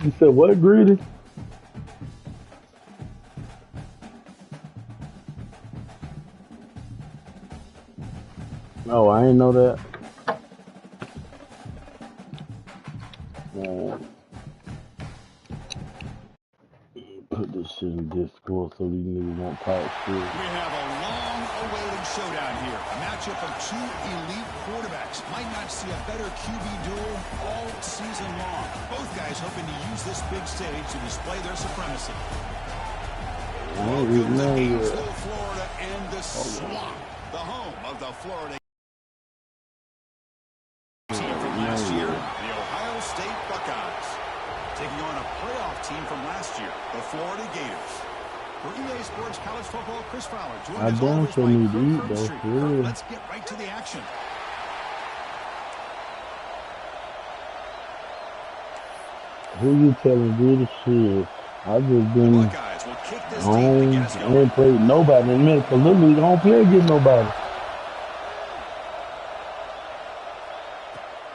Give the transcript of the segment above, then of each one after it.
You said what, Greedy? No, I ain't know that. Man, put this shit in Discord so these niggas won't talk shit. We have a long-awaited showdown here. A matchup of two elite quarterbacks. Might not see a better QB duel all season long. Both guys hoping to use this big stage to display their supremacy. Welcome to Gainesville, Florida, and the Swamp, the home of the Florida team from last year, the Ohio State Buckeyes, taking on a playoff team from last year, the Florida Gators. For EA Sports College Football, Chris Fowler, joined as always by Kirk Street. Let's get right to the action. Who you telling good shit? I just been home. I ain't played nobody in a minute. Cause Little League don't play against nobody.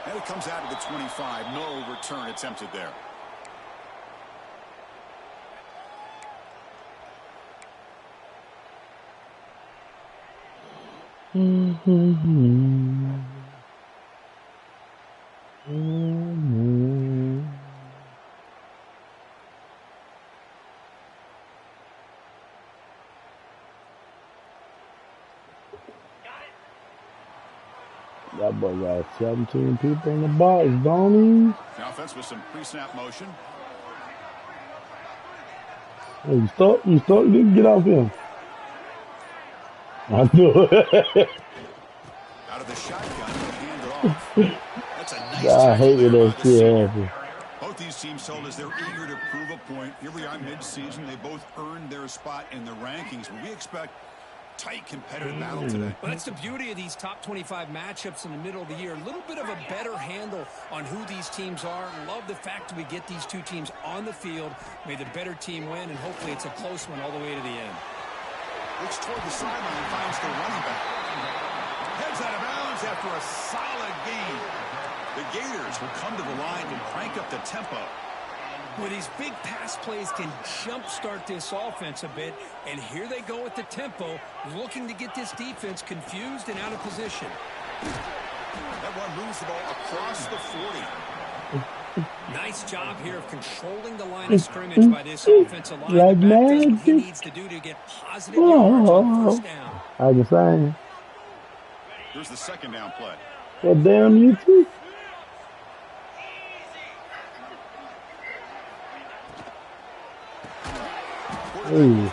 And it comes out of the 25. No return attempted there. That boy got 17 people in the box, don't he? The offense with some pre-snap motion. Hey, you stuck? You didn't get off him. I knew it. Out of the shotgun, hand it off. That's a nice I hate when that shit happens. Both these teams told us they're eager to prove a point. Here we are mid-season. They both earned their spot in the rankings, but we expect tight competitive battle today. Well, that's the beauty of these top 25 matchups in the middle of the year. A little bit of a better handle on who these teams are. Love the fact that we get these two teams on the field. May the better team win, and hopefully it's a close one all the way to the end. Looks toward the sideline, finds the running back. Heads out of bounds after a solid game. The Gators will come to the line and crank up the tempo. Well, these big pass plays can jumpstart this offense a bit, and here they go with the tempo, looking to get this defense confused and out of position. That one moves the ball across the 40. Nice job here of controlling the line of scrimmage by this offensive line. Like The back does what he magic. needs to do to get positive yards on first down. I can say. Here's the second down play. Well, damn you too. Ooh.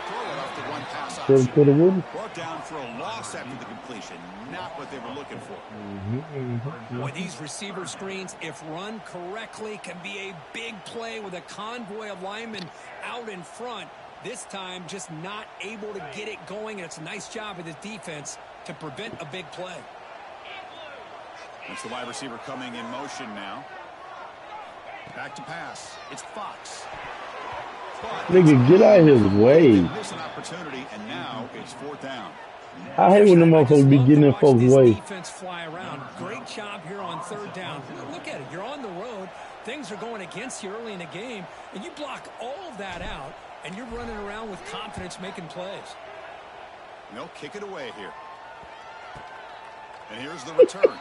Brought down for a loss after the completion. Not what they were looking for. Boy, these receiver screens, if run correctly, can be a big play with a convoy of linemen out in front. This time, just not able to get it going. And it's a nice job of the defense to prevent a big play. That's the wide receiver coming in motion now. Back to pass. It's Fox. Nigga, get out of his way. Miss an opportunity, and now it's fourth down. I hate when the motherfuckers be getting in folks' way. Defense fly around. Great job here on third down. Look at it. You're on the road. Things are going against you early in the game, and you block all of that out, and you're running around with confidence making plays. And they'll kick it away here. And here's the return.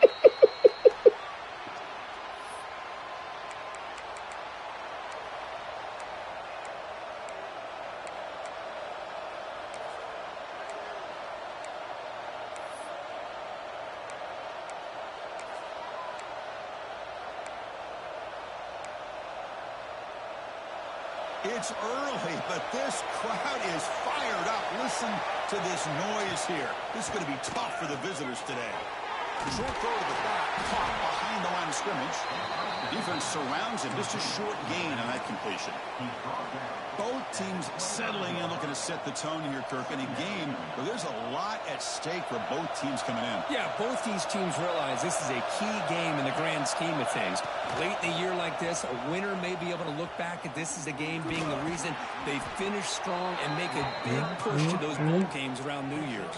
It's early, but this crowd is fired up. Listen to this noise here. This is going to be tough for the visitors today. Short throw to the back, caught behind the line of scrimmage. The defense surrounds him. Just a short gain on that completion. Both teams settling in, looking to set the tone here, Kirk, in a game where there's a lot at stake for both teams coming in. Yeah, both these teams realize this is a key game in the grand scheme of things. Late in a year like this, a winner may be able to look back at this as a game being the reason they finish strong and make a big push to those bowl games around New Year's.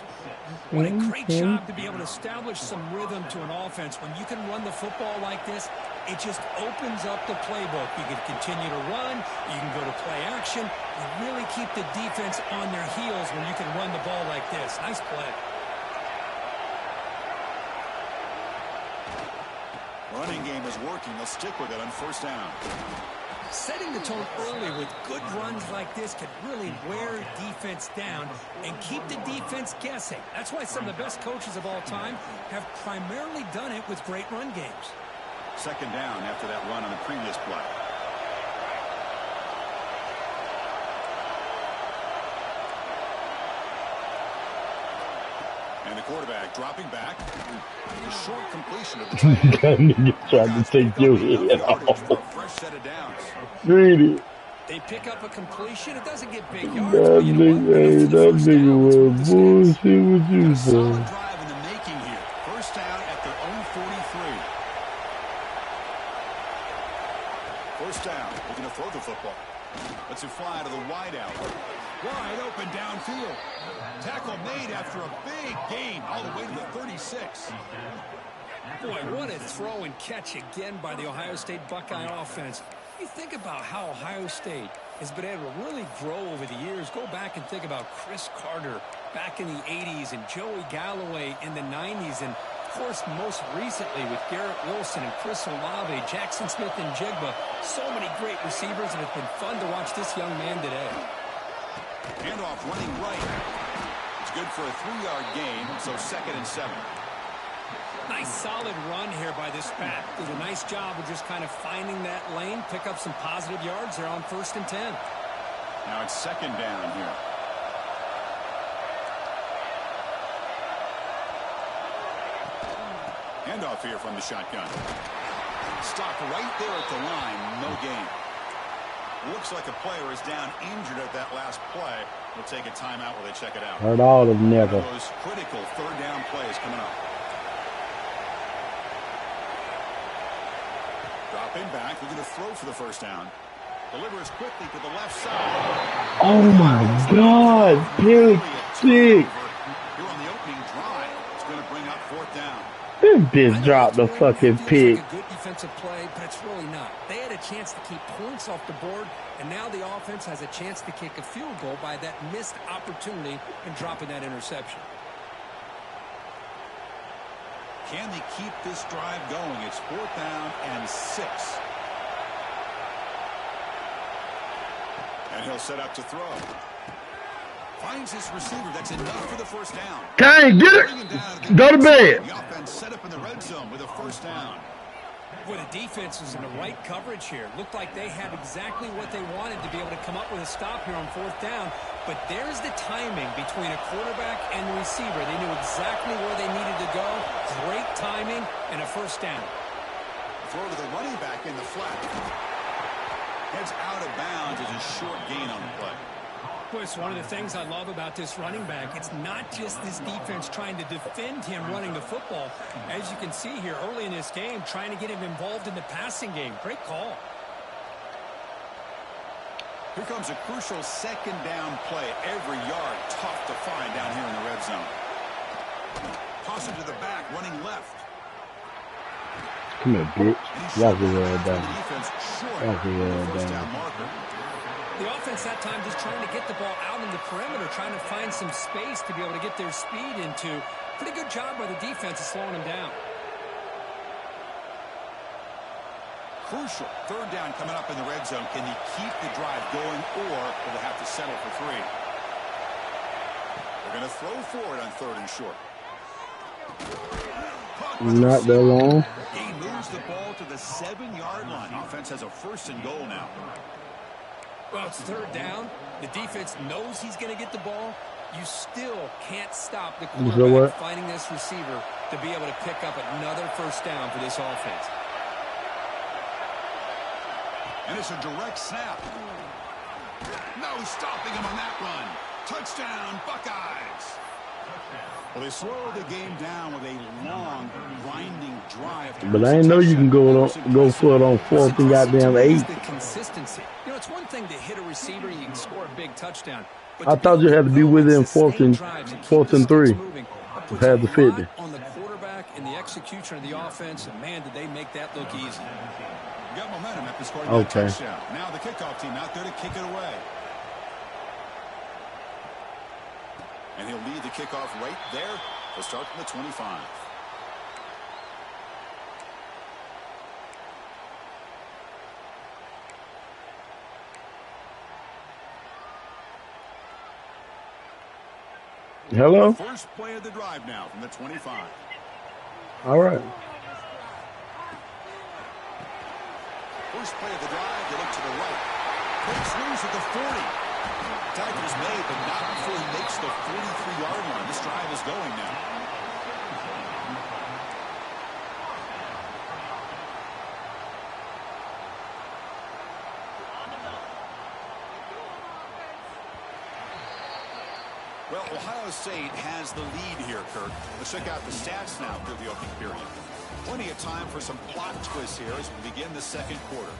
What a great job to be able to establish some rhythm to an offense. When you can run the football like this, it just opens up the playbook. You can continue to run. You can go to play action. You really keep the defense on their heels when you can run the ball like this. Nice play. Running game is working. They'll stick with it on first down. Setting the tone early with good runs like this can really wear defense down and keep the defense guessing. That's why some of the best coaches of all time have primarily done it with great run games. Second down after that run on the previous play. And the quarterback dropping back. The short completion of the That nigga tried to take your head off. Fresh set of downs. Greedy. They pick up a completion. It doesn't get big yards. That nigga was bullshit with you, Solid boy. drive in the making here. First down at their own 43. First down. They're going to throw the football. Lets it fly to the wide out. Wide open downfield. Tackle made after a big gain all the way to the 36. Boy, what a throw and catch again by the Ohio State Buckeye offense. You think about how Ohio State has been able to really grow over the years. Go back and think about Chris Carter back in the 80s and Joey Galloway in the 90s. And, of course, most recently with Garrett Wilson and Chris Olave, Jackson Smith and Jigba. So many great receivers, and it's been fun to watch this young man today. Handoff running right. It's good for a 3-yard gain, so second and 7. Nice solid run here by this back. Did a nice job of just kind of finding that lane, pick up some positive yards there on first and 10. Now it's second down here. Handoff here from the shotgun. Stopped right there at the line, no gain. Looks like a player is down injured at that last play. We'll take a timeout while they check it out. Heard all of them never. Those critical third down plays coming up. Dropping back, looking to throw for the first down. Delivers quickly to the left side. Oh my God, pick six. Here on the opening drive, it's going to bring up fourth down. This bitch dropped the fucking pick. Like a good defensive play, but it's really not. They had a chance to keep points off the board, and now the offense has a chance to kick a field goal by that missed opportunity and dropping that interception. Can they keep this drive going? It's fourth down and 6. And he'll set up to throw. Finds his receiver. That's enough for the first down. Kane, get it. Go to bed. The offense set up in the red zone with a first down. Boy, the defense was in the right coverage here. Looked like they had exactly what they wanted to be able to come up with a stop here on fourth down. But there's the timing between a quarterback and the receiver. They knew exactly where they needed to go. Great timing and a first down. Throw to the running back in the flat. Heads out of bounds as a short gain on the play. Boy, it's one of the things I love about this running back. It's not just this defense trying to defend him running the football. As you can see here early in this game, trying to get him involved in the passing game. Great call. Here comes a crucial second down play. Every yard tough to find down here in the red zone. Toss it to the back, running left. Come here, bitch. Lock your head down. Lock your head down. The offense that time just trying to get the ball out in the perimeter, trying to find some space to be able to get their speed into. Pretty good job by the defense of slowing them down. Crucial third down coming up in the red zone. Can you keep the drive going, or will they have to settle for 3? They're going to throw for it on third and short. Not that long. He moves the ball to the 7-yard line. Offense has a first and goal now. Well, it's third down. The defense knows he's going to get the ball. You still can't stop the quarterback finding this receiver to be able to pick up another first down for this offense. And it's a direct snap. No stopping him on that run. Touchdown, Buckeyes. Well, they slow the game down with a long, grinding drive. But I didn't know you can go for it on fourth and goddamn 8. The consistency. You know, it's one thing to hit a receiver and you can score a big touchdown. I thought you had to be within fourth and 3. puts a Past the lot 50. on the quarterback and the execution of the offense, and man, did they make that look easy. Got momentum after scoring that Okay. touchdown. Now the kickoff team out there to kick it away. And he'll lead the kickoff right there to start from the 25. Hello? First play of the drive now from the 25. All right. First play of the drive, they look to the right. Breaks loose at the 40. Tackle's made, but not before he makes the 43-yard line. This drive is going now. Well, Ohio State has the lead here, Kirk. Let's check out the stats now through the opening period. Plenty of time for some plot twists here as we begin the second quarter.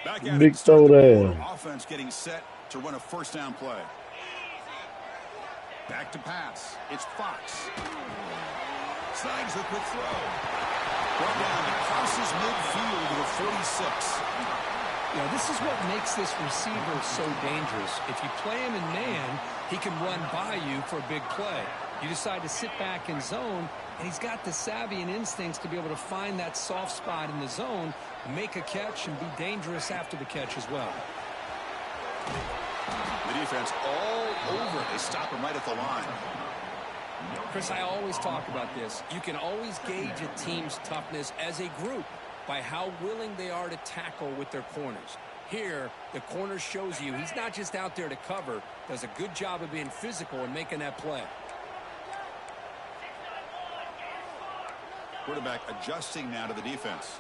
Back at Big it, start the throw quarter. there. Offense getting set to run a first down play. Back to pass. It's Fox. Snags the quick throw. Brought down and crosses midfield to the 46. You know, this is what makes this receiver so dangerous. If you play him in man, he can run by you for a big play. You decide to sit back in zone, and he's got the savvy and instincts to be able to find that soft spot in the zone, make a catch, and be dangerous after the catch as well. The defense all over. They stop him right at the line. Chris, I always talk about this. You can always gauge a team's toughness as a group by how willing they are to tackle with their corners. Here, the corner shows you he's not just out there to cover, does a good job of being physical and making that play. Quarterback adjusting now to the defense.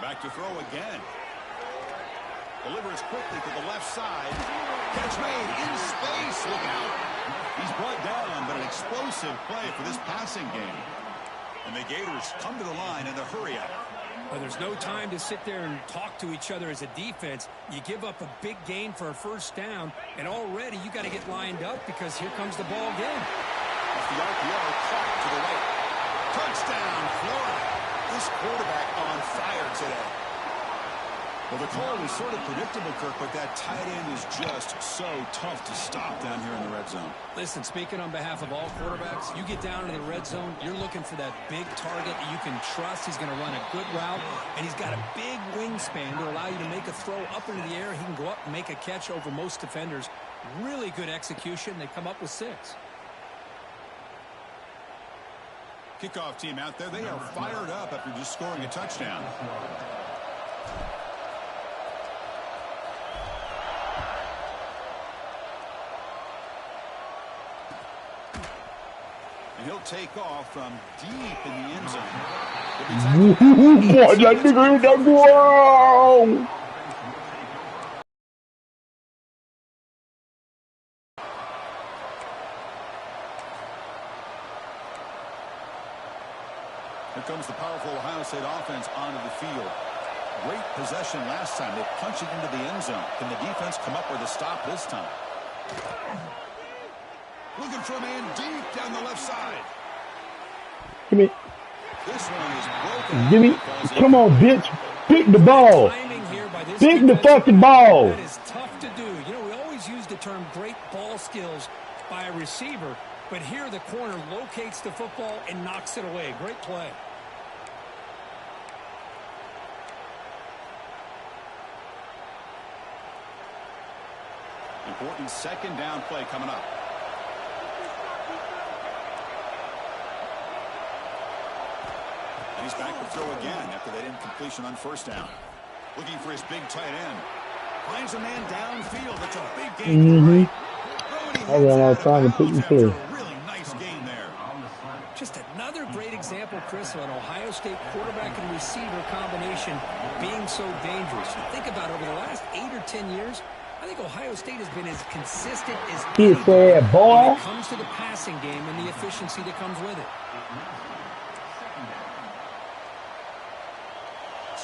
Back to throw again. Delivers quickly to the left side. Catch made in space. Look out. He's brought down, but an explosive play for this passing game. And the Gators come to the line in the hurry up. Well, there's no time to sit there and talk to each other as a defense. You give up a big gain for a first down, and already you got to get lined up because here comes the ball again. Off the RPO, caught to the right. Touchdown, Florida. This quarterback on fire today. Well, the call was sort of predictable, Kirk, but that tight end is just so tough to stop down here in the red zone. Listen, speaking on behalf of all quarterbacks, you get down into the red zone, you're looking for that big target that you can trust. He's going to run a good route, and he's got a big wingspan to allow you to make a throw up into the air. He can go up and make a catch over most defenders. Really good execution. They come up with 6. Kickoff team out there. They are fired up after just scoring a touchdown. And he'll take off from deep in the end zone. Boy, that nigga in that ground. Here comes the powerful Ohio State offense onto the field. Great possession last time. They punch it into the end zone. Can the defense come up with a stop this time? Looking for a man deep down the left side. Give me. This one is broken. Give me. Come on, bitch. Pick the ball. Pick the fucking ball. That is tough to do. You know, we always use the term great ball skills by a receiver, but here the corner locates the football and knocks it away. Great play. Important second down play coming up. And he's back to throw again after that incompletion on first down. Looking for his big tight end. Finds a man downfield. That's a big game. I ran out of time to put you through. Really nice game there. Just another great example, Chris, of an Ohio State quarterback and receiver combination being so dangerous. You think about it, over the last 8 or 10 years, I think Ohio State has been as consistent as said, boy. when it comes to the passing game and the efficiency that comes with it.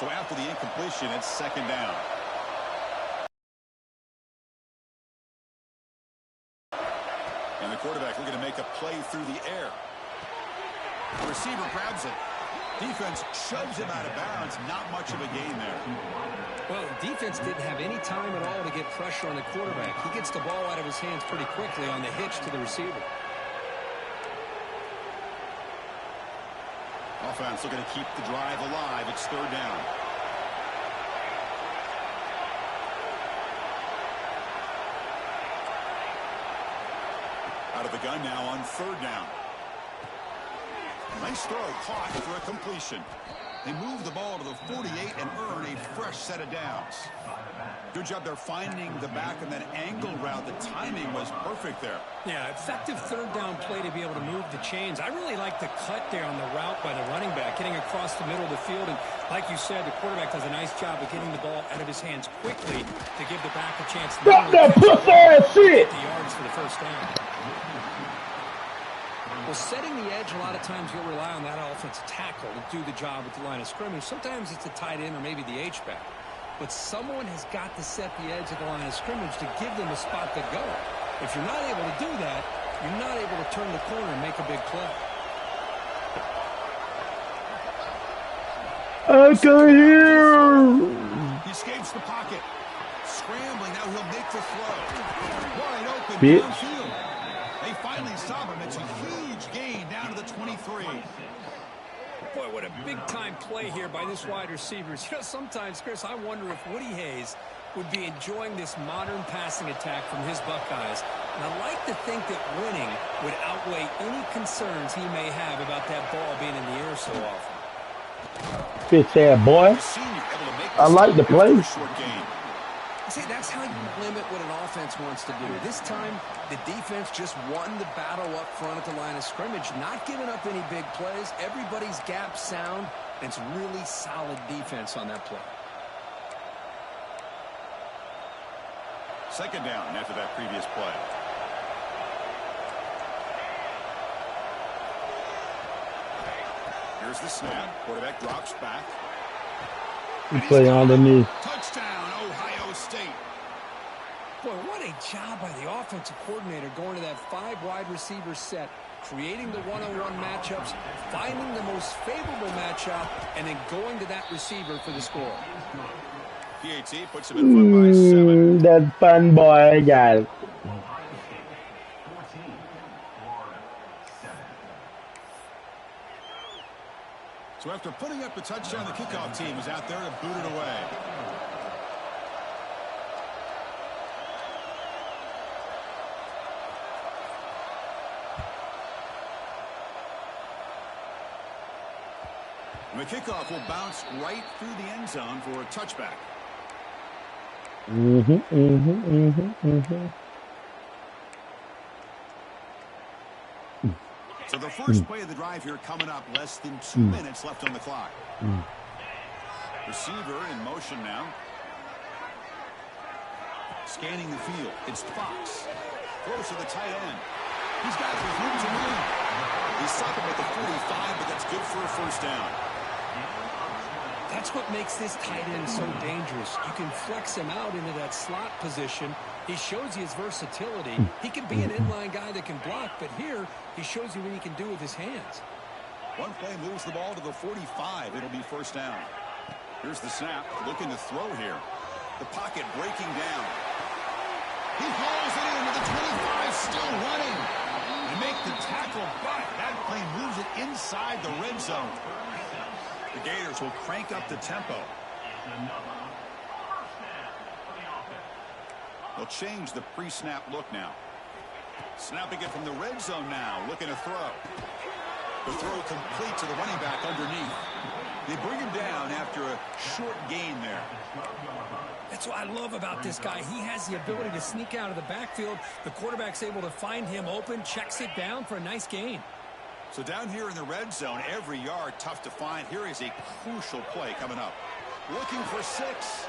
So after the incompletion, it's second down. And the quarterback looking to make a play through the air. The receiver grabs it. Defense shoves him out of bounds. Not much of a gain there. Well, defense didn't have any time at all to get pressure on the quarterback. He gets the ball out of his hands pretty quickly on the hitch to the receiver. Offense looking to keep the drive alive. It's third down. Out of the gun now on third down. Nice throw caught for a completion. They move the ball to the 48 and earn a fresh set of downs. Good job there finding the back and that angle route. The timing was perfect there. Yeah, effective third down play to be able to move the chains. I really like the cut there on the route by the running back, getting across the middle of the field. And like you said, the quarterback does a nice job of getting the ball out of his hands quickly to give the back a chance to Stop that puss-ass shit! get the yards for the first down. Well, setting the edge, a lot of times you'll rely on that offensive tackle to do the job at the line of scrimmage. Sometimes it's a tight end or maybe the H-back. But someone has got to set the edge at the line of scrimmage to give them a spot to go. If you're not able to do that, you're not able to turn the corner and make a big play. I can hear. He escapes the pocket. Scrambling, now he'll make the throw. Wide open Bitch. downfield. They finally stop him. It's a huge gain down to the 23. Boy, what a big-time play here by this wide receiver. You know, sometimes, Chris, I wonder if Woody Hayes would be enjoying this modern passing attack from his Buckeyes. And I like to think that winning would outweigh any concerns he may have about that ball being in the air so often. Bitch ass boy. I like the play. See, that's how you limit what an offense wants to do. This time, the defense just won the battle up front at the line of scrimmage, not giving up any big plays. Everybody's gap sound, and it's really solid defense on that play. Second down after that previous play. Here's the snap. Quarterback drops back. You play underneath. Touchdown, Ohio State. Boy, what a job by the offensive coordinator going to that 5 wide receiver set, creating the one-on-one matchups, finding the most favorable matchup, and then going to that receiver for the score. PAT puts him in front by 7. That fun boy guy. So after putting up the touchdown, the kickoff team is out there to boot it away. And the kickoff will bounce right through the end zone for a touchback. So the first play of the drive here coming up, less than 2 minutes left on the clock. Receiver in motion now. Scanning the field. It's Fox. Throws to the tight end. He's got it with room to move. He's stopped him at the 45, but that's good for a first down. That's what makes this tight end so dangerous. You can flex him out into that slot position. He shows you his versatility. He can be an inline guy that can block, but here he shows you what he can do with his hands. One play moves the ball to the 45. It'll be first down. Here's the snap. Looking to throw here. The pocket breaking down. He hauls it into the 25, still running. They make the tackle, but that play moves it inside the red zone. The Gators will crank up the tempo. They'll change the pre-snap look now. Snapping it from the red zone now, looking to throw. The throw complete to the running back underneath. They bring him down after a short gain there. That's what I love about this guy. He has the ability to sneak out of the backfield. The quarterback's able to find him open, checks it down for a nice gain. So down here in the red zone, every yard tough to find. Here is a crucial play coming up. Looking for 6.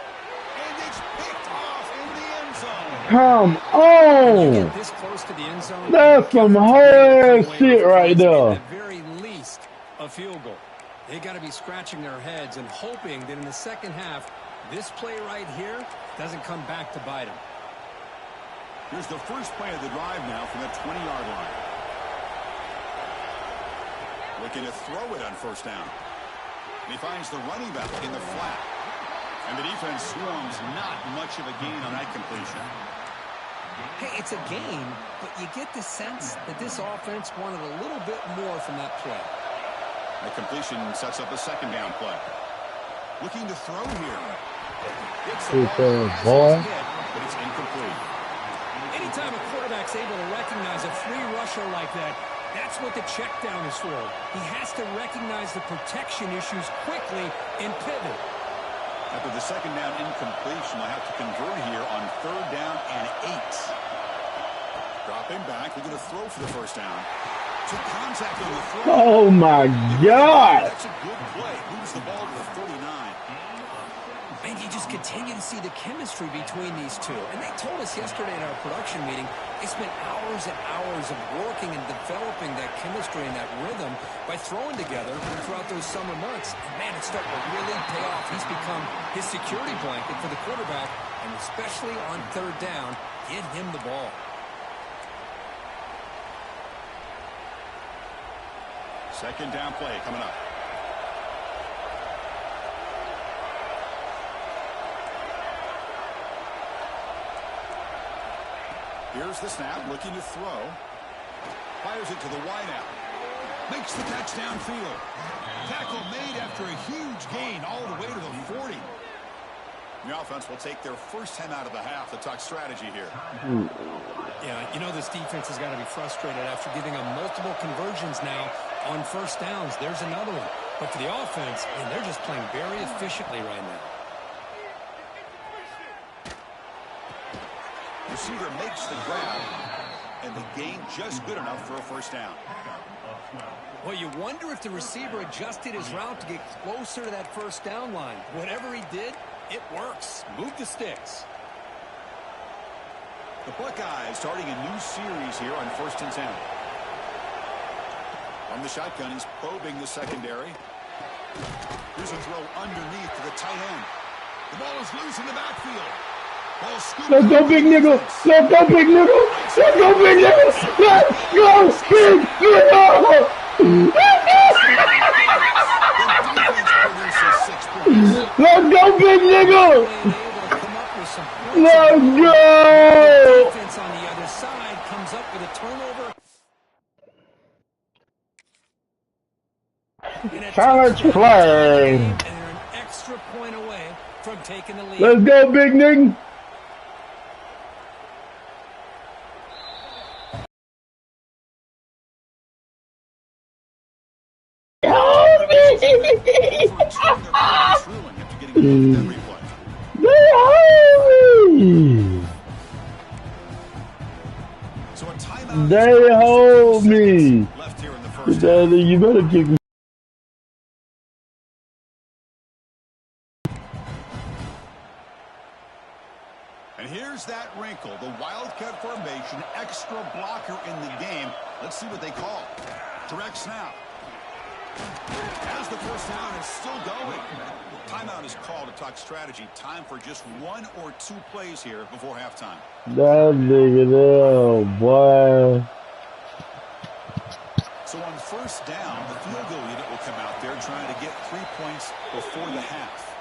And it's picked off in the end zone. Come You get on. this close to the end zone. That's some hard shit right there. At the very least, a field goal. They got to be scratching their heads and hoping that in the second half, this play right here doesn't come back to bite them. Here's the first play of the drive now from the 20-yard line. Looking to throw it on first down. And he finds the running back in the flat. And the defense swarms, not much of a gain on that completion. Hey, it's a gain, but you get the sense that this offense wanted a little bit more from that play. The completion sets up a second down play. Looking to throw here. It's a ball, but it's incomplete. Anytime a quarterback's able to recognize a free rusher like that, that's what the check down is for. He has to recognize the protection issues quickly and pivot. After the second down incompletion, they'll have to convert here on 3rd down and 8. Dropping back, looking to throw for the first down. Took contact on the throw. Oh my God! That's a good play. Moves the ball to the 39. And you just continue to see the chemistry between these two. And they told us yesterday in our production meeting, they spent hours and hours of working and developing that chemistry and that rhythm by throwing together throughout those summer months. And man, it's starting to really pay off. He's become his security blanket for the quarterback, and especially on 3rd down, give him the ball. Second down play coming up. Here's the snap, looking to throw. Fires it to the wideout. Makes the catch downfield. Tackle made after a huge gain all the way to the 40. The offense will take their first 10 out of the half to talk strategy here. Yeah, you know this defense has got to be frustrated after giving them multiple conversions now on first downs. There's another one. But for the offense, man, they're just playing very efficiently right now. Receiver makes the grab, and the gain just good enough for a first down. Well, you wonder if the receiver adjusted his route to get closer to that first down line. Whatever he did, it works. Move the sticks. The Buckeyes starting a new series here on 1st and 10. From the shotgun, he's probing the secondary. Here's a throw underneath to the tight end. The ball is loose in the backfield. Let's go, big nigga. Let's go, big nigga. Let's go, big nigga. Let's go, big nigga. Let's go, big nigga. Let's go. Defense on the other side comes up with a turnover. College flag. And they're an extra point away from taking the lead. Let's go, big nigga. They hold me. Daddy, you better kick me. And here's that wrinkle, the Wildcat formation, extra blocker in the game. Let's see what they call. Direct snap. As the first down is still going. Timeout is called to talk strategy. Time for just 1 or 2 plays here before halftime. That nigga there, boy. So on first down, the field goal unit will come out there trying to get 3 points before the half.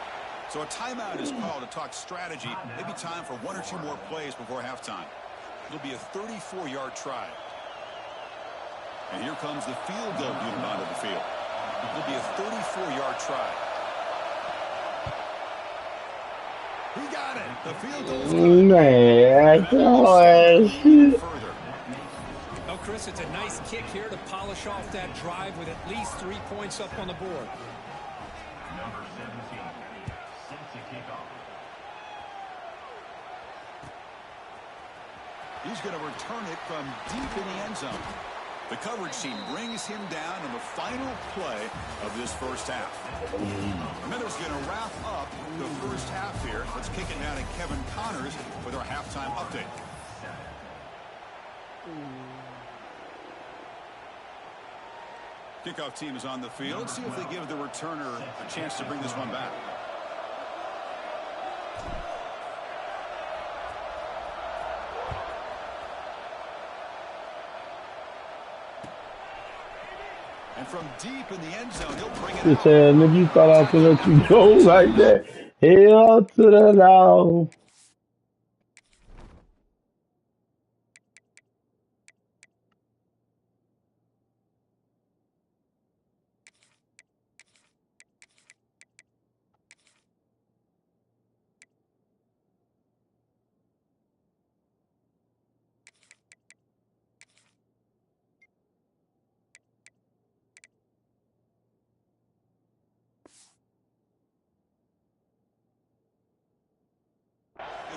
So a timeout is called to talk strategy. Maybe time for 1 or 2 more plays before halftime. It'll be a 34-yard try. And here comes the field goal unit onto the field. It'll be a 34-yard try. He got it. The field goal is good. Man, Further. Oh, Chris, it's a nice kick here to polish off that drive with at least 3 points up on the board. Number 17 sets the kickoff. He's going to return it from deep in the end zone. The coverage team brings him down in the final play of this first half. Miller's going to wrap up the first half here. Let's kick it down to Kevin Connors with our halftime update. Kickoff team is on the field. See if they give the returner a chance to bring this one back. And from deep in the end zone, he'll bring it out. If you thought I was going to let you go like that, hell to the no.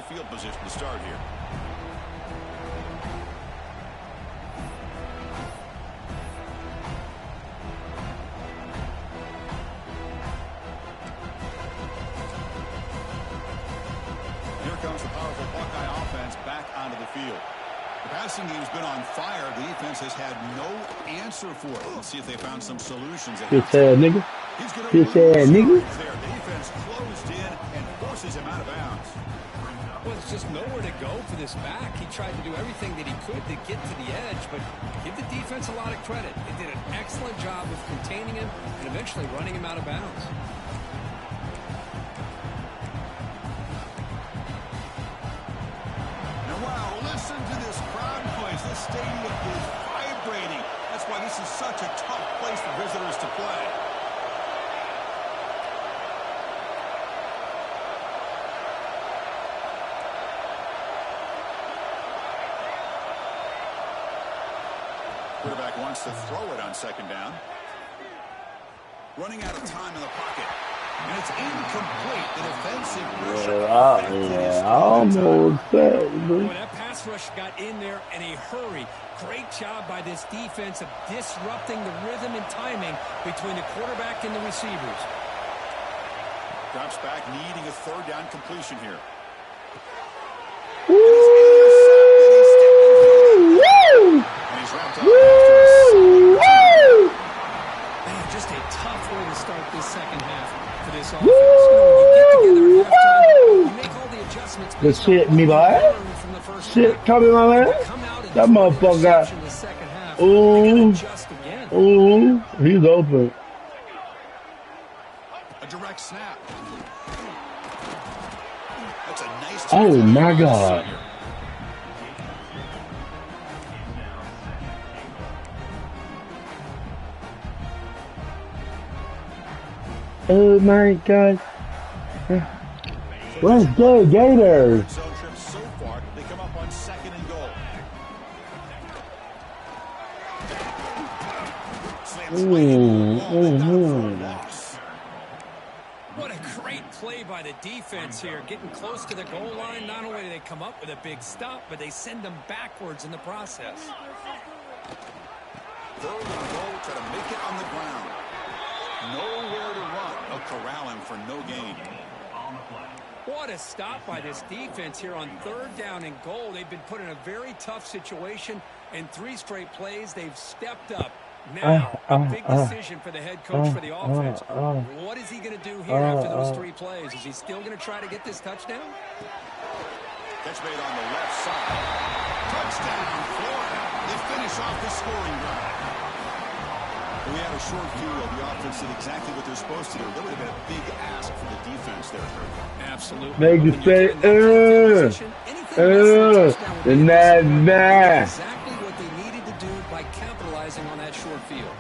Field position to start here. Here comes the powerful Buckeye offense back onto the field. The passing game's been on fire. The defense has had no answer for it. Let's see if they found some solutions. Nigga. Bitch ass nigga. The defense closed in and forces him out of bounds. Well, there's just nowhere to go for this back. He tried to do everything that he could to get to the edge, but give the defense a lot of credit. They did an excellent job of containing him and eventually running him out of bounds. Now, wow, listen to this crowd noise. This stadium is vibrating. That's why this is such a tough place for visitors to play. Quarterback wants to throw it on second down. Running out of time in the pocket. And it's incomplete. The defensive pressure. Almost that. When that pass rush got in there in a hurry, great job by this defense of disrupting the rhythm and timing between the quarterback and the receivers. Drops back, needing a third down completion here. Man, just a tough way to start this second half for this offense. You get together at halftime, you make all the adjustments. The shit, me boy. Shit coming, my man. That motherfucker. Ooh, he's open. A direct snap. That's a nice. Oh my God. Oh my God. Let's go, Gators. So far, they come up on second and goal. What a great play by the defense here. Getting close to the goal line, not only do they come up with a big stop, but they send them backwards in the process. Third and goal, try to make it on the ground. Nowhere to run. They'll corral him for no gain. What a stop by this defense here on third down and goal. They've been put in a very tough situation. In 3 straight plays, they've stepped up. Now, a big decision for the head coach for the offense. What is he going to do here after those 3 plays? Is he still going to try to get this touchdown? Catch made on the left side. Touchdown, Florida. They finish off the scoring drive. We had a short view of the offense did exactly what they're supposed to do. That would have been a big ask for the defense there. Absolutely. They can say, exactly what they needed to do by capitalizing on that short field.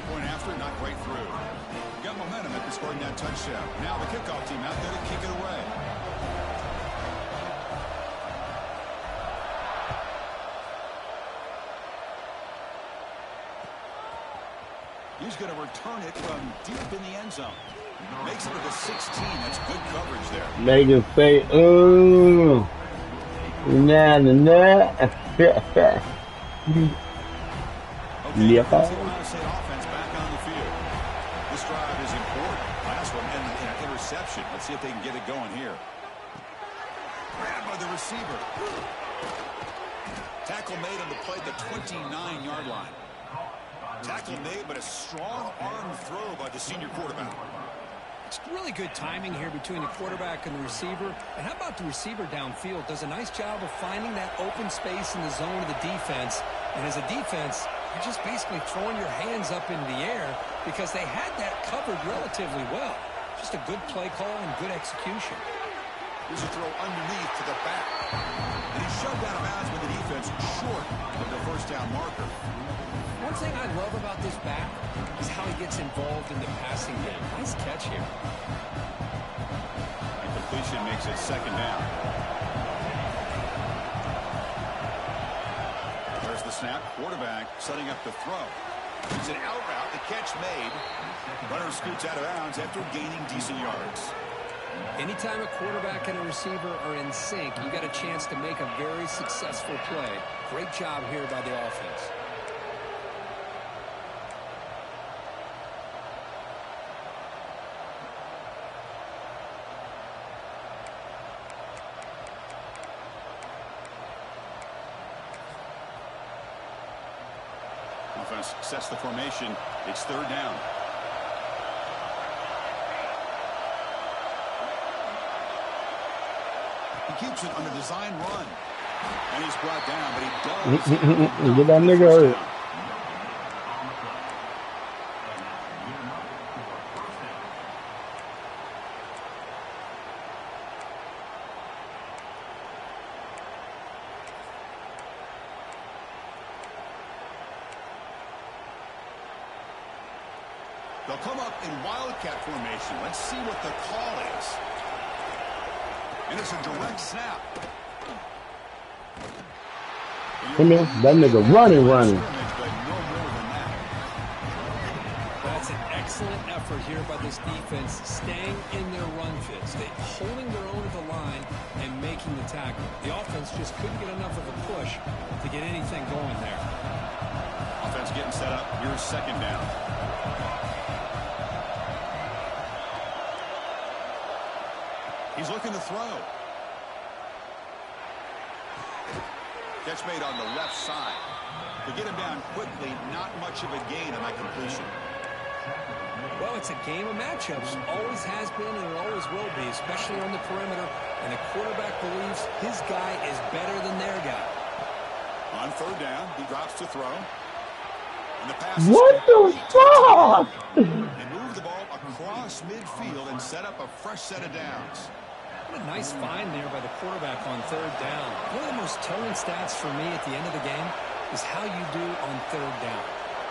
Point after, not quite through. Got momentum after scoring that touchdown. Now the kickoff team out there to kick it away. He's going to return it from deep in the end zone. Makes it to the 16. That's good coverage there. They can say, ooh. Nah. Okay, State offense back on the field. This drive is important. Last one ended in an interception. Let's see if they can get it going here. Grabbed by the receiver. Tackle made on the play at the 29-yard line. Tackle made, but a strong arm throw by the senior quarterback. It's really good timing here between the quarterback and the receiver. And how about the receiver downfield? Does a nice job of finding that open space in the zone of the defense. And as a defense, you're just basically throwing your hands up into the air because they had that covered relatively well. Just a good play call and good execution. Here's a throw underneath to the back. And he's shoved out of bounds with the defense short of the first down marker. One thing I love about this back is how he gets involved in the passing game. Nice catch here. And completion makes it second down. There's the snap. Quarterback setting up the throw. It's an out route. The catch made. Runner scoots out of bounds after gaining decent yards. Anytime a quarterback and a receiver are in sync, you got a chance to make a very successful play. Great job here by the offense. Offense sets the formation. It's third down. He keeps it on a design run. And he's brought down, but he does. Get that nigga hurt. They'll come up in wildcat formation. Let's see what the call is. And it's a direct snap. Come here. That nigga running. That's an excellent effort here by this defense, staying in their run fit, holding their own at the line and making the tackle. The offense just couldn't get enough of a push to get anything going there. Offense getting set up. Here's second down. He's looking to throw. Catch made on the left side. To get him down quickly, not much of a gain on that completion. Well, it's a game of matchups. Always has been and it always will be, especially on the perimeter. And the quarterback believes his guy is better than their guy. On third down, he drops to throw. And the pass What the fuck? They move the ball across midfield and set up a fresh set of downs. What a nice find there by the quarterback on third down. One of the most telling stats for me at the end of the game is how you do on third down.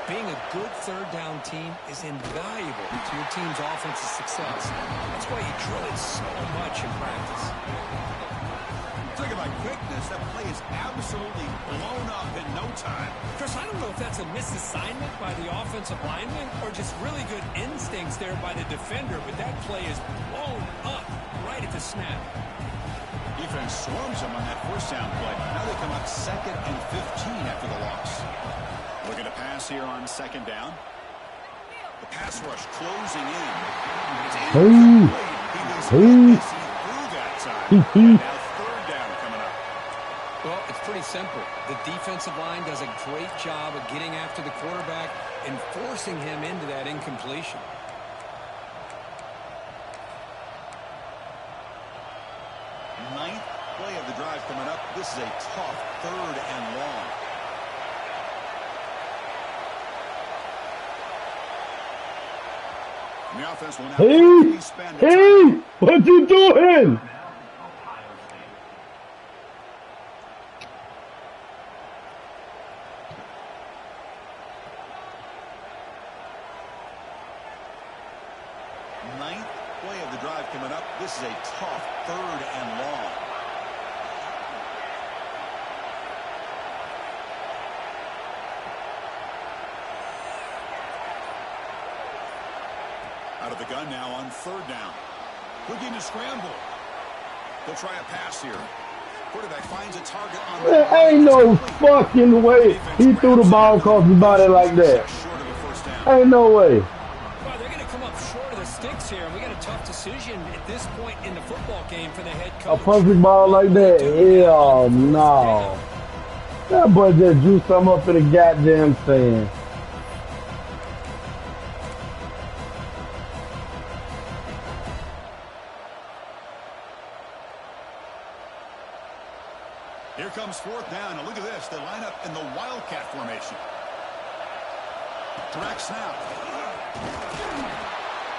Being a good third down team is invaluable to your team's offensive success. That's why you drill it so much in practice. Talk about quickness. That play is absolutely blown up in no time. Chris, I don't know if that's a misassignment by the offensive lineman or just really good instincts there by the defender, but that play is blown up right at the snap. Defense swarms them on that first down play. Now they come up 2nd and 15 after the loss. Looking to pass here on second down. The pass rush closing in. He threw that time. Now third down coming up. Well, it's pretty simple. The defensive line does a great job of getting after the quarterback and forcing him into that incompletion. Ninth play of the drive coming up. This is a tough third and long. And the offense will now spend Hey! What you doing? Ninth play of the drive coming up. This is a tough third and long. Out of the gun now on third down. Looking to scramble. They'll try a pass here. Quarterback finds a target on the There ain't no fucking way he threw the ball across his body like that. Ain't no way. Well, they're going to come up short of the sticks here, and we got a tough decision at this point in the football game for the head coach. A perfect ball like that? Hell no. That boy just drew something up in the goddamn sand. Here comes fourth down, and look at this. They line up in the Wildcat formation. Direct snap.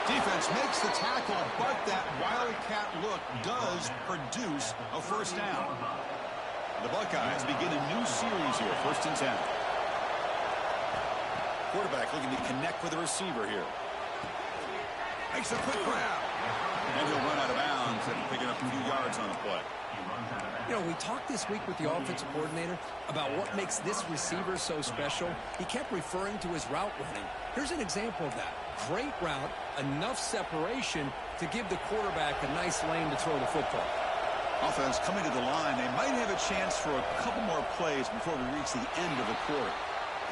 Defense makes the tackle, but that Wildcat look does produce a first down. The Buckeyes begin a new series here, 1st and 10. Quarterback looking to connect with the receiver here. Makes a quick grab. And he'll run out of bounds after picking up a few yards on the play. You know, we talked this week with the offensive coordinator about what makes this receiver so special. He kept referring to his route running. Here's an example of that. Great route, enough separation to give the quarterback a nice lane to throw the football. Offense coming to the line. They might have a chance for a couple more plays before we reach the end of the quarter.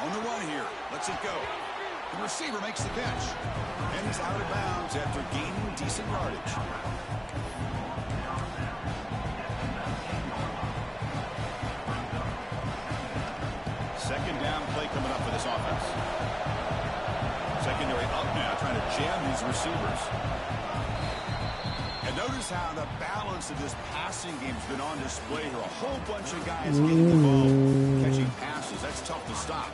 On the run here. Lets it go. The receiver makes the catch. And he's out of bounds after gaining decent yardage. Second down play coming up for this offense. Secondary up now, trying to jam these receivers. And notice how the balance of this passing game has been on display here. A whole bunch of guys getting the ball, catching passes. That's tough to stop.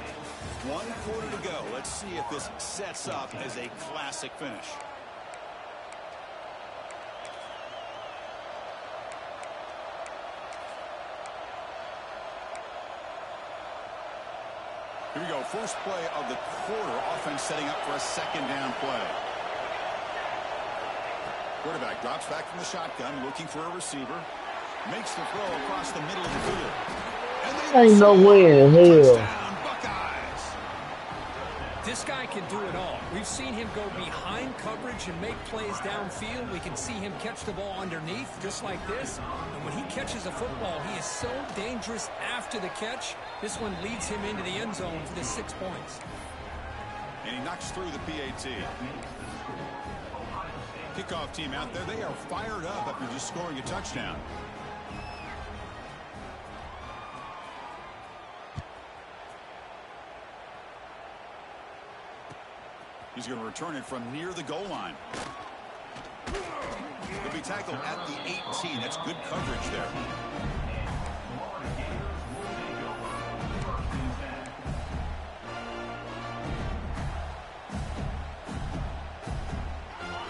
1 quarter to go. Let's see if this sets up as a classic finish. Here we go. First play of the quarter. Offense setting up for a second down play. Quarterback drops back from the shotgun, looking for a receiver. Makes the throw across the middle of the field. And they Ain't no way in hell. Touchdown, Buckeyes. This guy can do it all. We've seen him go behind coverage and make plays downfield. We can see him catch the ball underneath, just like this. And when he catches a football, he is so dangerous after the catch. This one leads him into the end zone for the 6 points. And he knocks through the PAT. Kickoff team out there. They are fired up after just scoring a touchdown. He's going to return it from near the goal line. He'll be tackled at the 18. That's good coverage there.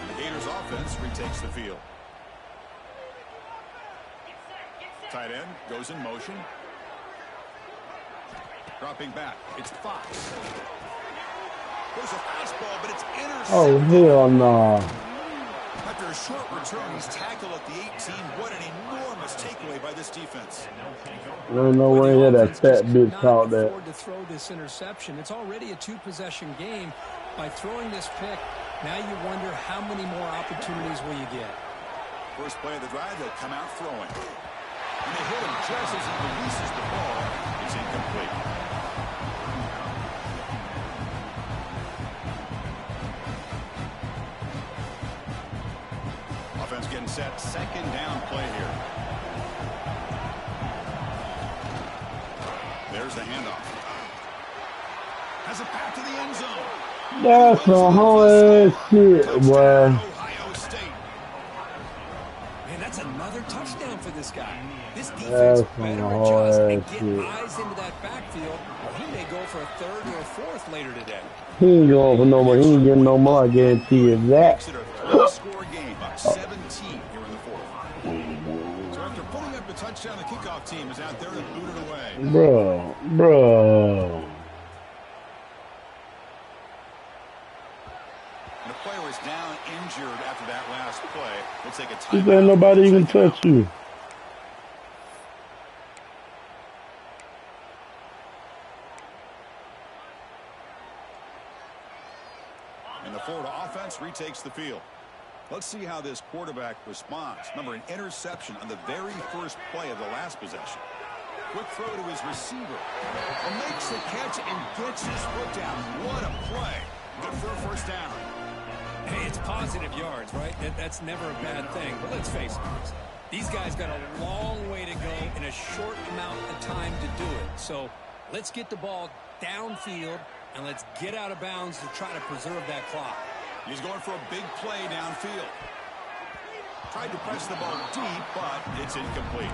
The Gators offense retakes the field. Tight end goes in motion. Dropping back. It's Fox. There's a fastball, but it's intercepted. Oh, hell no. After a short return, he's tackled at the 18. What an enormous takeaway by this defense. There's no way that fat bitch caught that. To throw this interception. It's already a 2-possession game. By throwing this pick, now you wonder how many more opportunities will you get. First play of the drive, they'll come out throwing. And they hit him just as he releases the ball. It's incomplete. Offense getting set. Second down play here. There's the handoff. Has it back to the end zone. That's some whole ass shit, boy. Ohio State. Man, that's another touchdown for this guy. This defense better adjust and get eyes into that backfield, or he may go for a third or a fourth later today. He ain't going for no more. He ain't getting no more. I guarantee you that. Makes it a 3-score game, up 17 here in the fourth. So after pulling up the touchdown, the kickoff team is out there to boot it away. Bro. And a player is down injured after that last play. We'll take a timeout. Ain't nobody even touch you. And the Florida offense retakes the field. Let's see how this quarterback responds. Remember, an interception on the very first play of the last possession. Quick throw to his receiver. And makes the catch and gets his foot down. What a play. Good for a first down. Hey, it's positive yards, right? That's never a bad thing. But let's face it, these guys got a long way to go in a short amount of time to do it. So let's get the ball downfield, and let's get out of bounds to try to preserve that clock. He's going for a big play downfield. Tried to press the ball deep, but it's incomplete.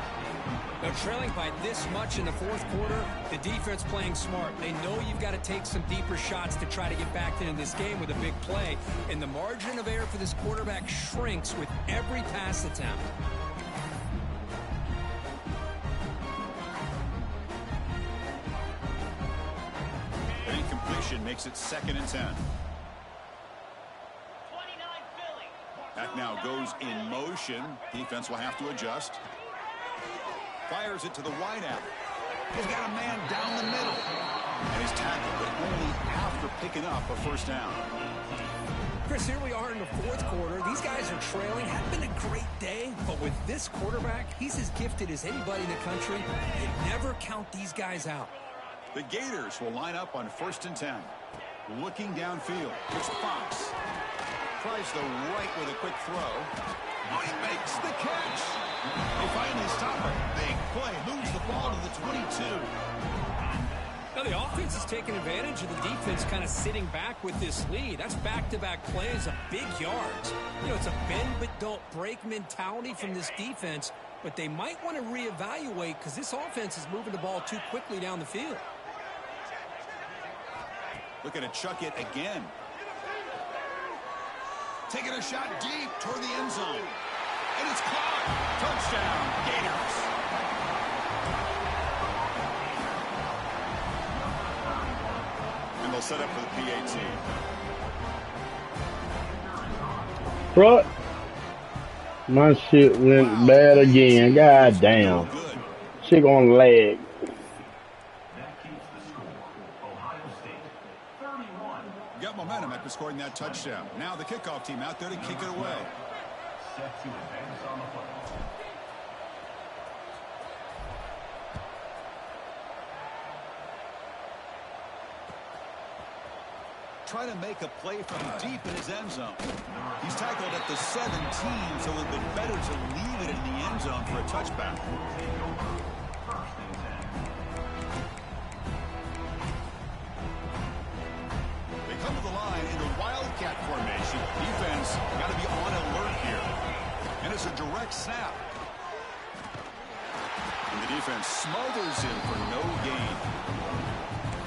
Now, trailing by this much in the fourth quarter, the defense playing smart. They know you've got to take some deeper shots to try to get back into this game with a big play. And the margin of error for this quarterback shrinks with every pass attempt. An incompletion makes it 2nd and 10. Back now goes in motion. Defense will have to adjust. Fires it to the wideout. He's got a man down the middle. And he's tackled, but only after picking up a first down. Chris, here we are in the fourth quarter. These guys are trailing. Hadn't been a great day, but with this quarterback, he's as gifted as anybody in the country. You never count these guys out. The Gators will line up on 1st and 10. Looking downfield. It's Fox. Tries the right with a quick throw. Oh, he makes the catch. They finally stop it. Big play. Moves the ball to the 22. Now, the offense is taking advantage of the defense kind of sitting back with this lead. That's back-to-back plays of big yards. You know, it's a bend but don't break mentality from this defense, but they might want to reevaluate because this offense is moving the ball too quickly down the field. Looking to chuck it again. Taking a shot deep toward the end zone. And it's caught. Touchdown, Gators. And they'll set up for the PAT. Front. My shit went bad again. God damn. Shit gonna lag. Got momentum after scoring that touchdown. Now the kickoff team out there to kick it away. Set to advance on the play. Trying to make a play from deep in his end zone. He's tackled at the 17, so it would have been better to leave it in the end zone for a touchback. Come to the line in the Wildcat formation. Defense got to be on alert here. And it's a direct snap. And the defense smothers him for no gain.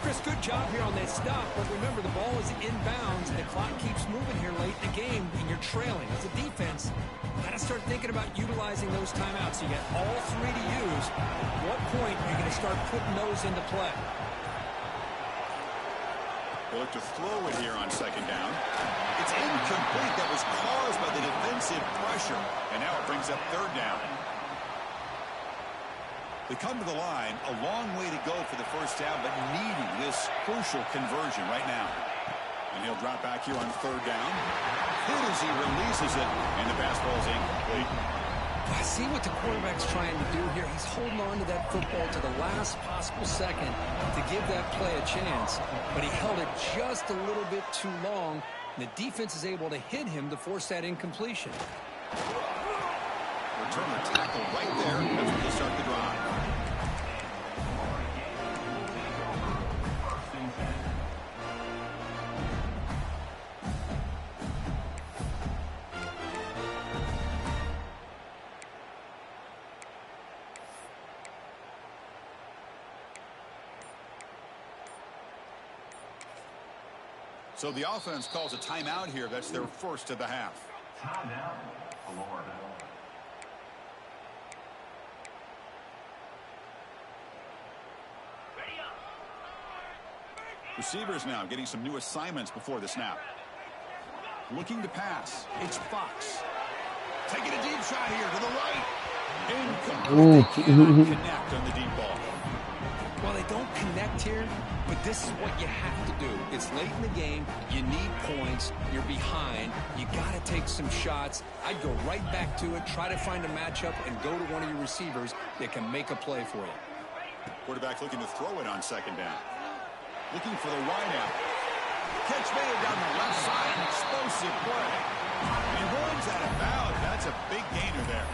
Chris, good job here on that stop, but remember the ball is inbounds and the clock keeps moving here late in the game and you're trailing. As a defense, got to start thinking about utilizing those timeouts. You got all three to use. At what point are you going to start putting those into play? They look to throw it here on 2nd down. It's incomplete. That was caused by the defensive pressure. And now it brings up 3rd down. They come to the line. A long way to go for the first down, but needing this crucial conversion right now. And he'll drop back here on 3rd down. Hit as he releases it, and the pass ball is incomplete. I see what the quarterback's trying to do here. He's holding on to that football to the last possible second to give that play a chance. But he held it just a little bit too long. And the defense is able to hit him to force that incompletion. Return the tackle right there. That's where they start the drive. So the offense calls a timeout here. That's their first of the half. Timeout, Florida. Receivers now getting some new assignments before the snap. Looking to pass. It's Fox. Taking a deep shot here to the right. Incomplete. They cannot connect on the deep ball. Well, they don't connect here, but this is what you have to do. It's late in the game. You need points. You're behind. You got to take some shots. I'd go right back to it, try to find a matchup, and go to one of your receivers that can make a play for you. Quarterback looking to throw it on 2nd down. Looking for the wideout. Catch made down the left side. An explosive play. And he runs out of bounds. That's a big gainer there.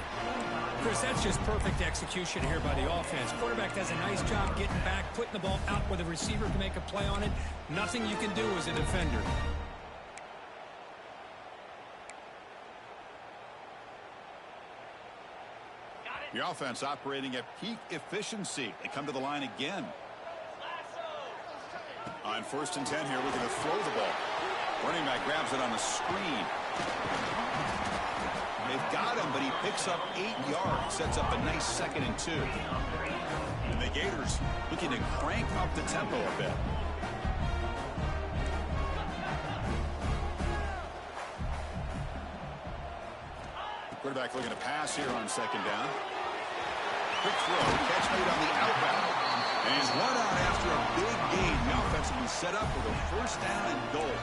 Chris, that's just perfect execution here by the offense. Quarterback does a nice job getting back, putting the ball out where the receiver can make a play on it. Nothing you can do as a defender. The offense operating at peak efficiency. They come to the line again. On 1st and 10 here, looking to throw the ball. Running back grabs it on the screen. They've got him, but he picks up 8 yards. Sets up a nice 2nd and 2. And the Gators looking to crank up the tempo a bit. Quarterback looking to pass here on 2nd down. Quick throw, catch made on the outbound. And he's run out after a big gain. The offense will be set up with a 1st down and goal.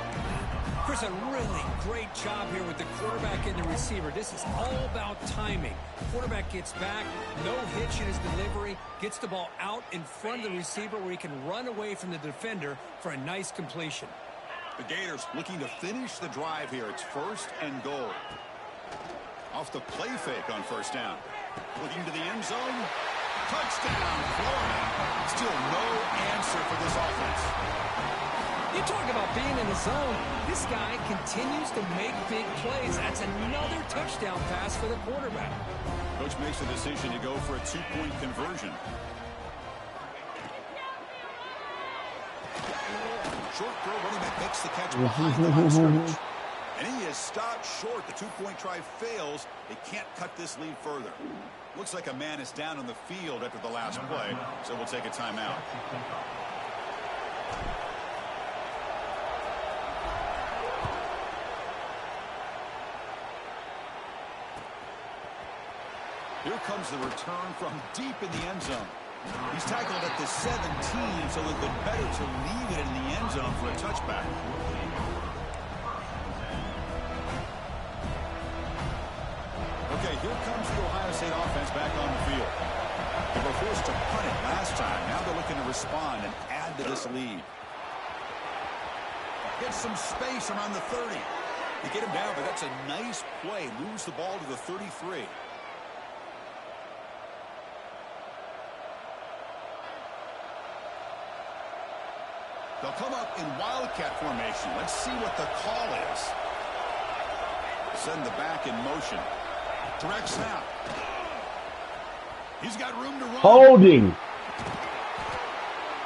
Chris, a really great job here with the quarterback and the receiver. This is all about timing. Quarterback gets back, no hitch in his delivery, gets the ball out in front of the receiver where he can run away from the defender for a nice completion. The Gators looking to finish the drive here. It's 1st and goal. Off the play fake on 1st down. Looking to the end zone. Touchdown, Florida. Still no answer for this offense. You talk about being in the zone. This guy continues to make big plays. That's another touchdown pass for the quarterback. Coach makes the decision to go for a 2-point conversion. Short throw, running back makes the catch behind the line of scrimmage. And he is stopped short. The 2-point try fails. They can't cut this lead further. Looks like a man is down on the field after the last play, so we'll take a timeout. Here comes the return from deep in the end zone. He's tackled at the 17, so it would be better to leave it in the end zone for a touchback. Okay, here comes the Ohio State offense back on the field. They were forced to punt it last time. Now they're looking to respond and add to this lead. Get some space around the 30. They get him down, but that's a nice play. Moves the ball to the 33. They'll come up in Wildcat formation. Let's see what the call is. Send the back in motion. Direct snap. He's got room to run. Holding.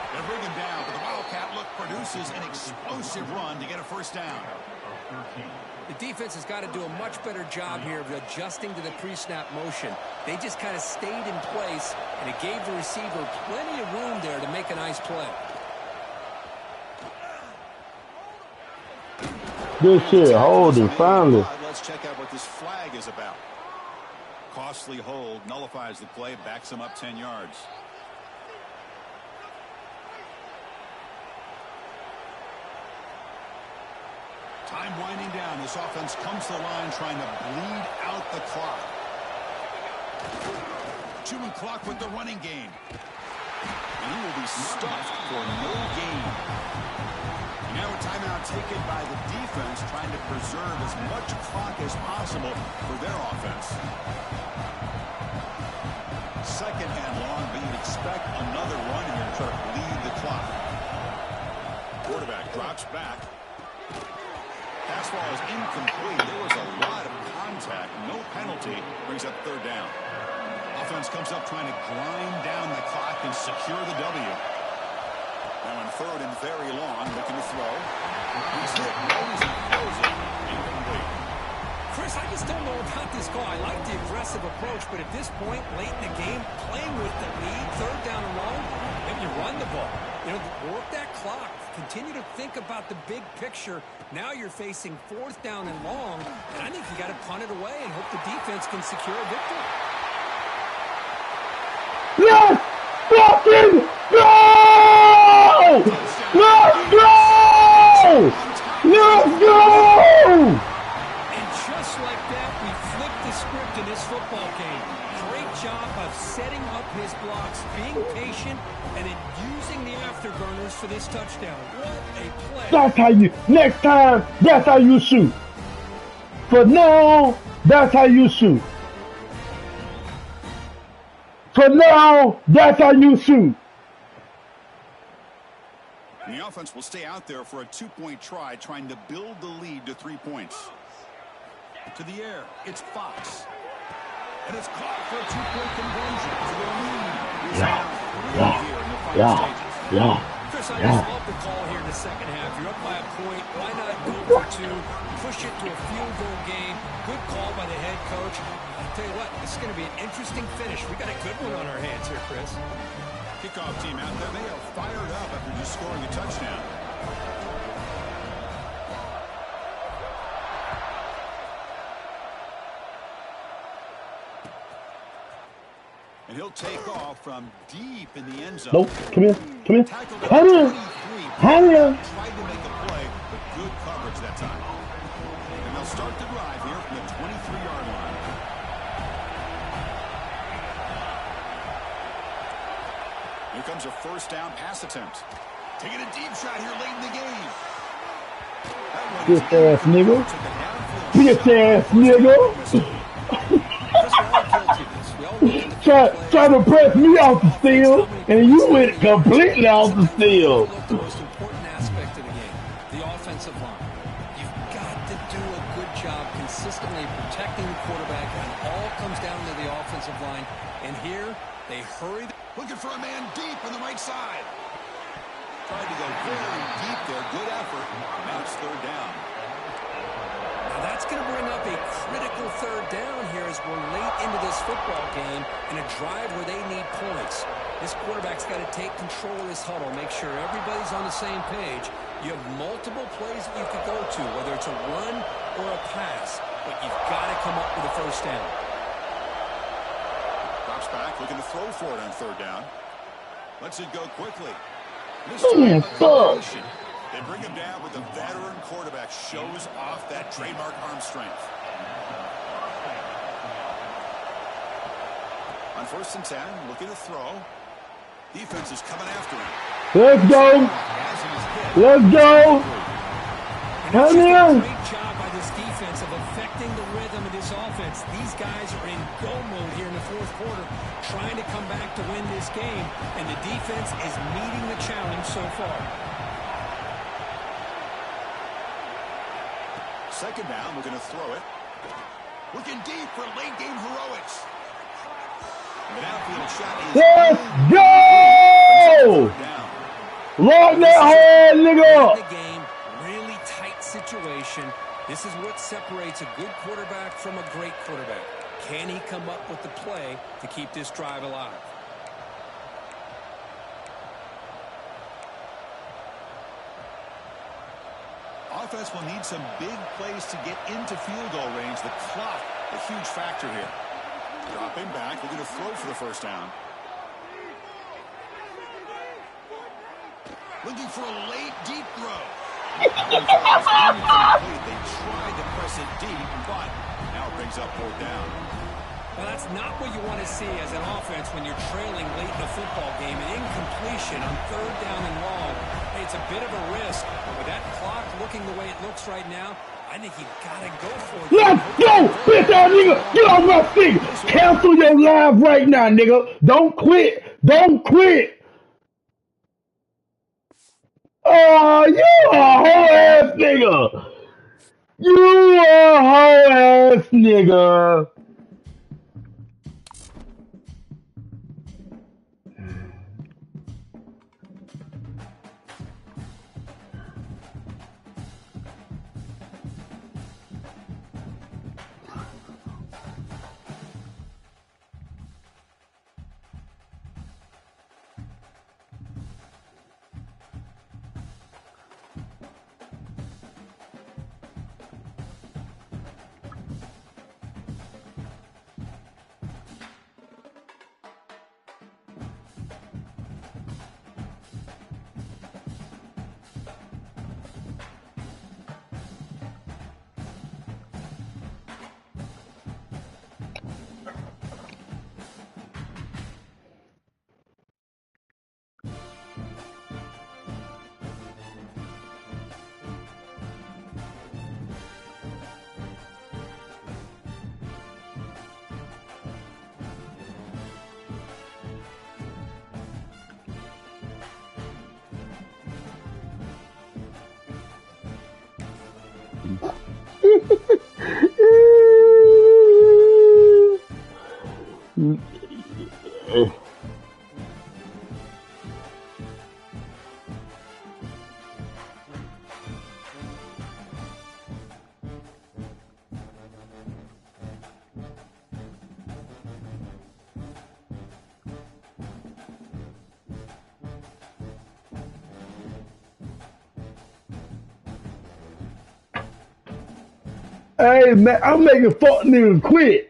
They bring him down, but the Wildcat look produces an explosive run to get a 1st down. The defense has got to do a much better job here of adjusting to the pre-snap motion. They just kind of stayed in place, and it gave the receiver plenty of room there to make a nice play. Good shit. Holding. Finally. Let's check out what this flag is about. Costly hold nullifies the play, backs him up 10 yards. Time winding down. This offense comes to the line trying to bleed out the clock. Chewing clock with the running game. And he will be stuffed for no gain. Now a timeout taken by the defense, trying to preserve as much clock as possible for their offense. 2nd and long, but you'd expect another run here to try to bleed the clock. Quarterback drops back. Pass ball is incomplete. There was a lot of contact. No penalty. Brings up 3rd down. Offense comes up trying to grind down the clock and secure the W. Now on 3rd and very long, looking to throw. He's hit, knows he throws it. Incomplete. Chris, I just don't know about this call. I like the aggressive approach, but at this point, late in the game, playing with the lead, 3rd down and long, maybe you run the ball. You know, work that clock. Continue to think about the big picture. Now you're facing 4th down and long, and I think you got to punt it away and hope the defense can secure a victory. Yes! Fucking go! Let's go! Let's go! And just like that, we flipped the script in this football game. Great job of setting up his blocks, being patient, and then using the afterburners for this touchdown. What a play. That's how you, next time, that's how you shoot. For now, that's how you shoot. For now, that's how you shoot. And the offense will stay out there for a 2-point try, trying to build the lead to 3 points. To the air, it's Fox. And it's caught for a two-point conversion. So they'll need this Yeah. now three Yeah. here in the final Yeah. stages. Yeah. Chris, I Yeah. just love the call here in the second half. You're up by a point. Why not go for two? Push it to a field goal game. Good call by the head coach. I'll tell you what, this is going to be an interesting finish. We got a good one on our hands here, Chris. Kickoff team out there. They are fired up after just scoring a touchdown. And he'll take off from deep in the end zone. Nope. Come here. Come here. Tackled Come here. 23. Come here. Tried to make a play, but good coverage that time. And they'll start the drive here from the 23-yard line. Here comes a first down pass attempt. Taking a deep shot here late in the game. Bitch ass nigga. Bitch ass nigga. Try to press me off the steal, and you went completely off the steal. The most important aspect of the game, the offensive line. You've got to do a good job consistently protecting the quarterback, and it all comes down to the offensive line. And here, they hurry. Looking for a man deep on the right side. Tried to go very deep there. Good effort. Now it's third down. Now that's going to bring up a critical third down here as we're late into this football game in a drive where they need points. This quarterback's got to take control of this huddle, make sure everybody's on the same page. You have multiple plays that you could go to, whether it's a run or a pass, but you've got to come up with a first down. Drops back, looking to throw for it on third down. Lets it go quickly. Man, fuck. They bring him down with the veteran quarterback. Shows off that trademark arm strength. On first and 10, looking to throw. Defense is coming after him. Let's go. Let's go. Come here. Great job by this defense of affecting the rhythm of this offense. These guys are in go mode here in the fourth quarter, trying to come back to win this game, and the defense is meeting the challenge so far. Second down, we're going to throw it. Looking deep for late game heroics. An outfield shot is Let's go. Lock that hard, nigga. The game, really tight situation. This is what separates a good quarterback from a great quarterback. Can he come up with the play to keep this drive alive? Offense will need some big plays to get into field goal range. The clock, a huge factor here. Dropping back, looking to throw for the first down. Looking for a late, deep throw. They tried to press it deep, but now it brings up fourth down. Well, that's not what you want to see as an offense when you're trailing late in a football game. An incompletion on third down and long. Hey, it's a bit of a risk, but with that clock looking the way it looks right now, I think you've got to go for it. Let's go, bitch ass nigga. Get off my feet. Cancel your live right now, nigga. Don't quit. Don't quit. Oh, you a whole ass nigga. You a whole ass nigga. Hey man, I'm making fuck niggas quit.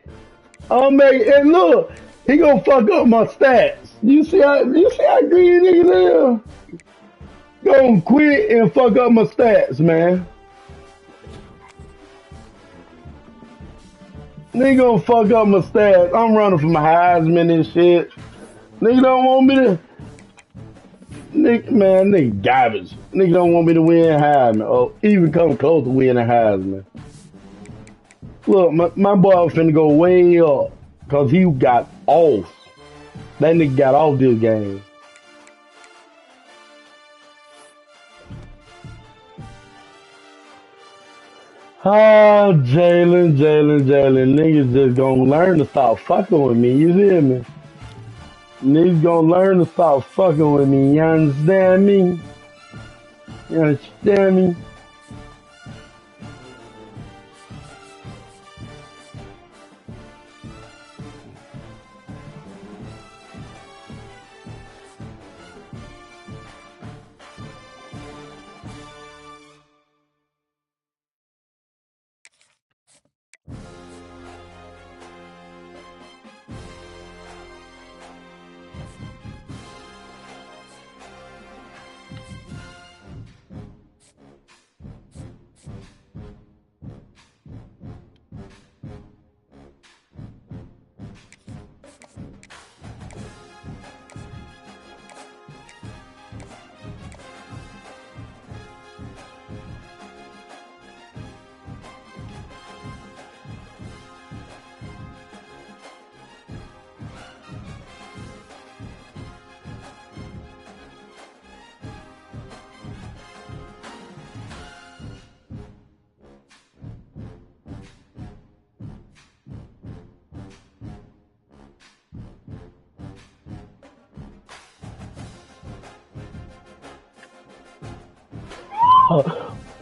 I'm making and look, he gonna fuck up my stats. You see how green niggas is? Gonna quit and fuck up my stats, man. Nigga gonna fuck up my stats. I'm running for my Heisman and shit. Nigga don't want me to. Nigga garbage. Nigga don't want me to win Heisman or even come close to winning Heisman. Look, my boy finna go way up because he got off. That nigga got off this game. Oh, Jalen. Niggas just gonna learn to stop fucking with me. You feel me? Niggas gonna learn to stop fucking with me. You understand me? You understand me?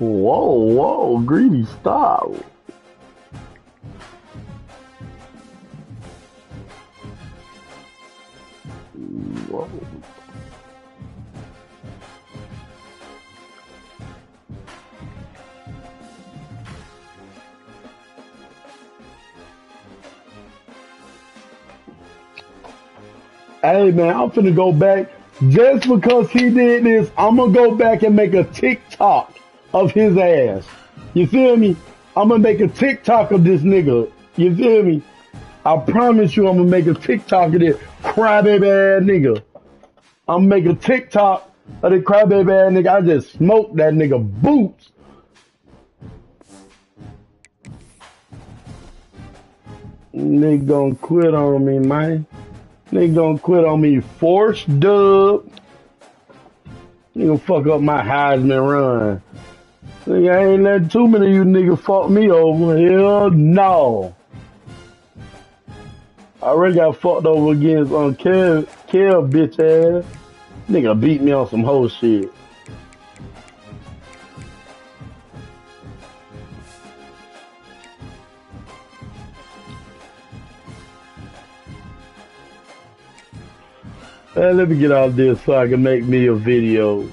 Whoa, greedy, stop. Whoa. Hey man, I'm finna go back. Just because he did this, I'm gonna go back and make a TikTok of his ass. You feel me? I'm gonna make a TikTok of this nigga. You feel me? I promise you I'm gonna make a TikTok of this crybaby ass nigga. I'm gonna make a TikTok of the crybaby ass nigga. I just smoked that nigga boots. Nigga gonna quit on me, man. Nigga gonna quit on me. Force dub. Nigga fuck up my Heisman run. Nigga, I ain't letting too many of you niggas fuck me over. Hell no. I already got fucked over against Kev bitch ass. Nigga beat me on some whole shit. Let me get out of this so I can make me a video.